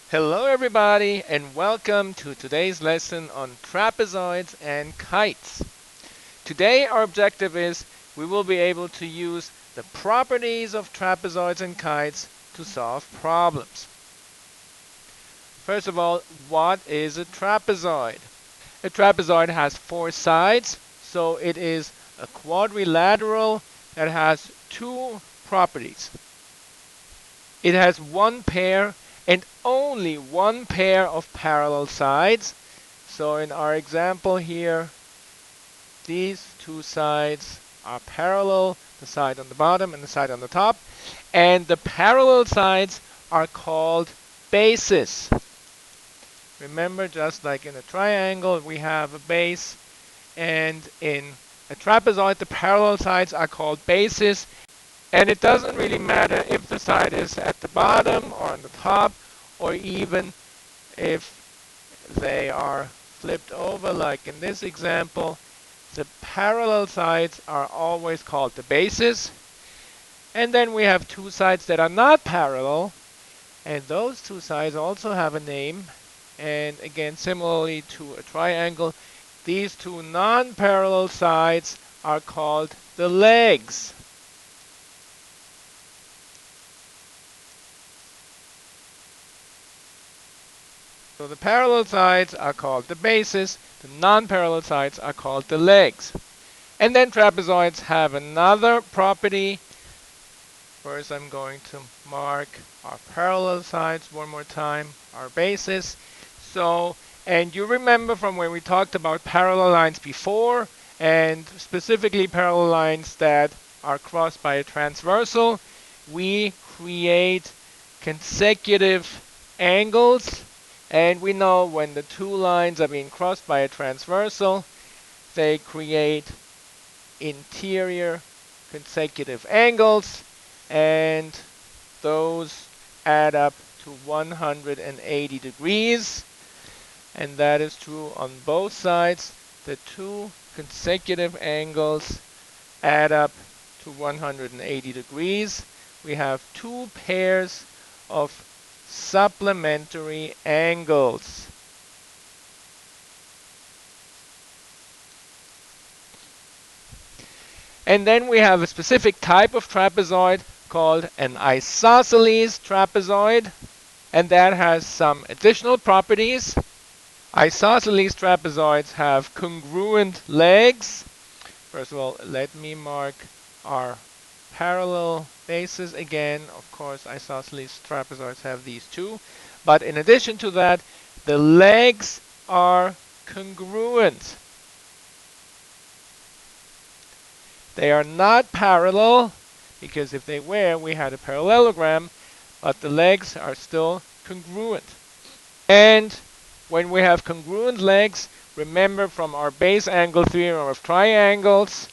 Hello everybody and welcome to today's lesson on trapezoids and kites. Today our objective is we will be able to use the properties of trapezoids and kites to solve problems. First of all, what is a trapezoid? A trapezoid has four sides, so it is a quadrilateral that has two properties. It has one pair and only one pair of parallel sides. So in our example here, these two sides are parallel, the side on the bottom and the side on the top. And the parallel sides are called bases. Remember, just like in a triangle, we have a base, and in a trapezoid, the parallel sides are called bases. And it doesn't really matter if the side is at the bottom or on the top, or even if they are flipped over, like in this example. The parallel sides are always called the bases. And then we have two sides that are not parallel, and those two sides also have a name. And again, similarly to a triangle, these two non-parallel sides are called the legs. So the parallel sides are called the bases, the non-parallel sides are called the legs. And then trapezoids have another property. First I'm going to mark our parallel sides one more time, our bases. And you remember from when we talked about parallel lines before, and specifically parallel lines that are crossed by a transversal, we create consecutive angles. And we know when the two lines are being crossed by a transversal, they create interior consecutive angles, and those add up to 180 degrees. And that is true on both sides. The two consecutive angles add up to 180 degrees. We have two pairs of supplementary angles. And then we have a specific type of trapezoid called an isosceles trapezoid, and that has some additional properties. Isosceles trapezoids have congruent legs. First of all, let me mark our parallel bases again. Of course, isosceles trapezoids have these too. But in addition to that, the legs are congruent. They are not parallel, because if they were, we had a parallelogram, but the legs are still congruent. And when we have congruent legs, remember from our base angle theorem of triangles,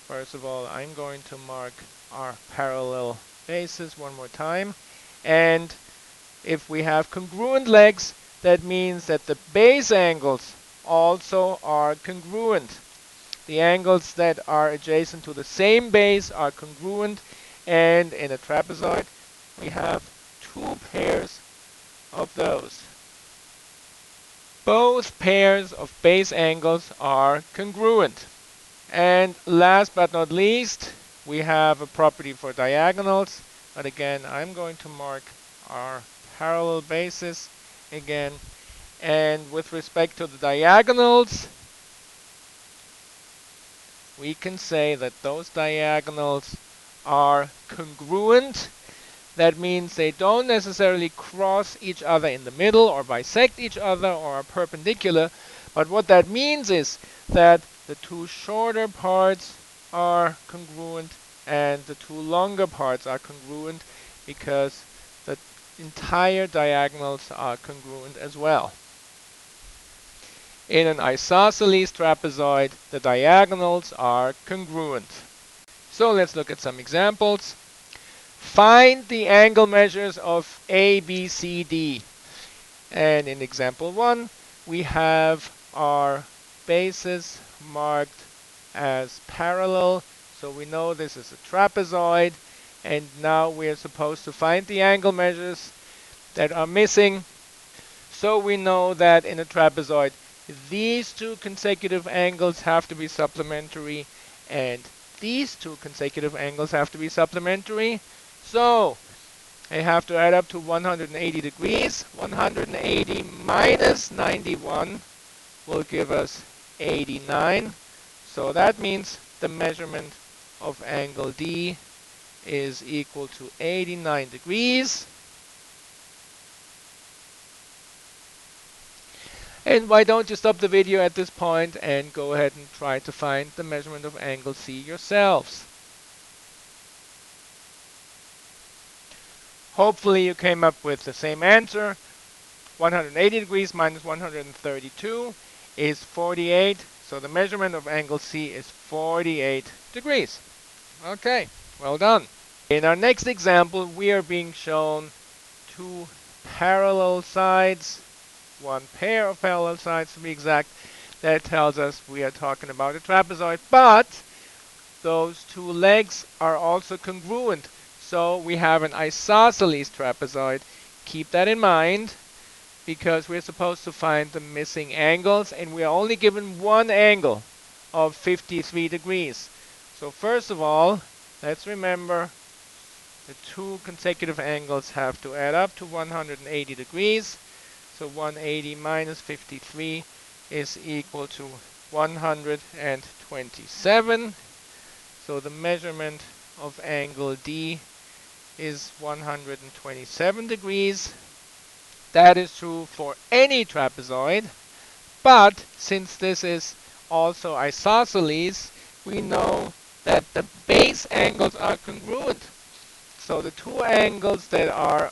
first of all, I'm going to mark our parallel bases one more time. And if we have congruent legs, that means that the base angles also are congruent. The angles that are adjacent to the same base are congruent, and in a trapezoid, we have two pairs of those. Both pairs of base angles are congruent. And last but not least, we have a property for diagonals. But again, I'm going to mark our parallel bases again. And with respect to the diagonals, we can say that those diagonals are congruent. That means they don't necessarily cross each other in the middle or bisect each other or are perpendicular. But what that means is that the two shorter parts are congruent and the two longer parts are congruent, because the entire diagonals are congruent as well. In an isosceles trapezoid, the diagonals are congruent. So let's look at some examples. Find the angle measures of A, B, C, D. And in example 1, we have our bases marked as parallel. So we know this is a trapezoid. And now we're supposed to find the angle measures. that are missing. So we know that in a trapezoid, these two consecutive angles have to be supplementary, and these two consecutive angles have to be supplementary. So they have to add up to 180 degrees. 180 minus 91 will give us 89. So that means the measurement of angle D is equal to 89 degrees. And why don't you stop the video at this point and go ahead and try to find the measurement of angle C yourselves. Hopefully you came up with the same answer. 180 degrees minus 132 is 48. So the measurement of angle C is 48 degrees. Okay, well done. In our next example, we are being shown two parallel sides, one pair of parallel sides to be exact. That tells us we are talking about a trapezoid, but those two legs are also congruent. So we have an isosceles trapezoid. Keep that in mind because we're supposed to find the missing angles, and we are only given one angle of 53 degrees. So first of all, let's remember the two consecutive angles have to add up to 180 degrees. So 180 minus 53 is equal to 127. So the measurement of angle D is 127 degrees. That is true for any trapezoid, but since this is also isosceles, we know that the base angles are congruent. So the two angles that are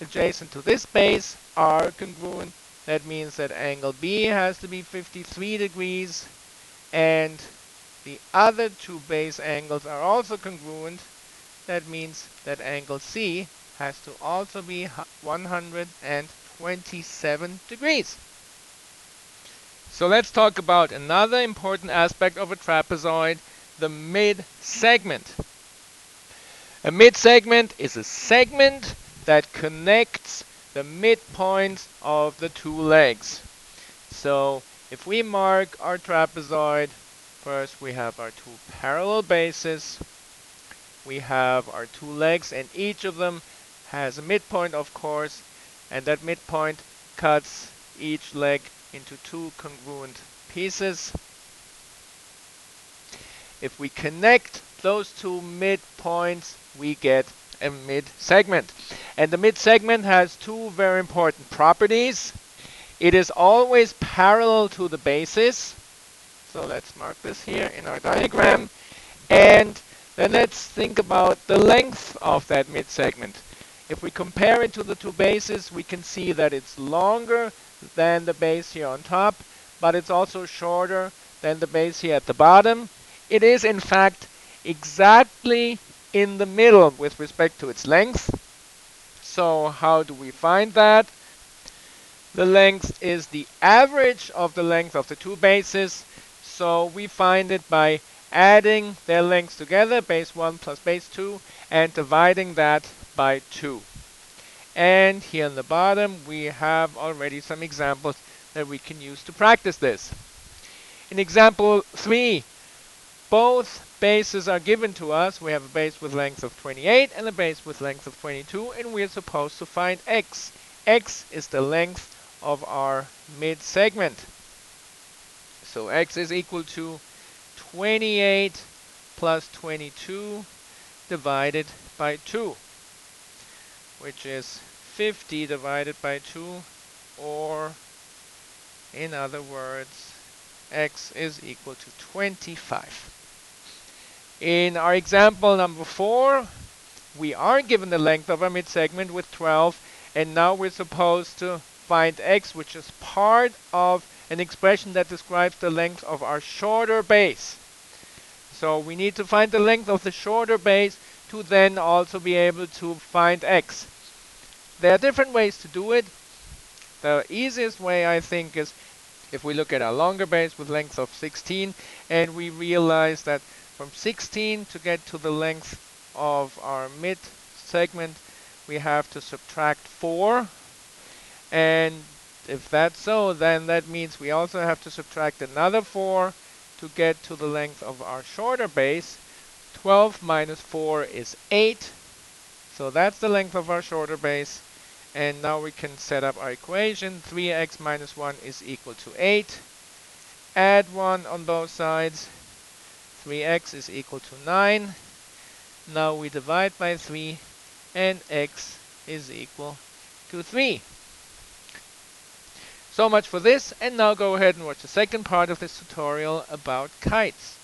adjacent to this base are congruent. That means that angle B has to be 53 degrees, and the other two base angles are also congruent. That means that angle C has to also be 127 degrees. So let's talk about another important aspect of a trapezoid, the mid-segment. A mid-segment is a segment that connects the midpoints of the two legs. So if we mark our trapezoid, first we have our two parallel bases, we have our two legs, and each of them has a midpoint, of course, and that midpoint cuts each leg into two congruent pieces. If we connect those two midpoints, we get a mid-segment. And the mid-segment has two very important properties. It is always parallel to the bases. So let's mark this here in our diagram. And then let's think about the length of that mid-segment. If we compare it to the two bases, we can see that it's longer than the base here on top, but it's also shorter than the base here at the bottom. It is, in fact, exactly in the middle with respect to its length. So how do we find that? The length is the average of the length of the two bases. So we find it by adding their lengths together, base 1 plus base 2, and dividing that by 2. And here on the bottom, we have already some examples that we can use to practice this. In example 3, both bases are given to us. We have a base with length of 28 and a base with length of 22, and we're supposed to find x. X is the length of our mid-segment. So x is equal to 28 plus 22 divided by 2, which is 50 divided by 2, or in other words, x is equal to 25. In our example number 4, we are given the length of our mid-segment with 12, and now we're supposed to find x, which is part of an expression that describes the length of our shorter base. So we need to find the length of the shorter base to then also be able to find x. There are different ways to do it. The easiest way, I think, is if we look at our longer base with length of 16, and we realize that from 16 to get to the length of our mid segment, we have to subtract 4. And if that's so, then that means we also have to subtract another 4 to get to the length of our shorter base. 12 minus 4 is 8. So that's the length of our shorter base. And now we can set up our equation. 3x minus 1 is equal to 8. Add 1 on both sides. 3x is equal to 9. Now we divide by 3, and x is equal to 3. So much for this, and now go ahead and watch the second part of this tutorial about kites.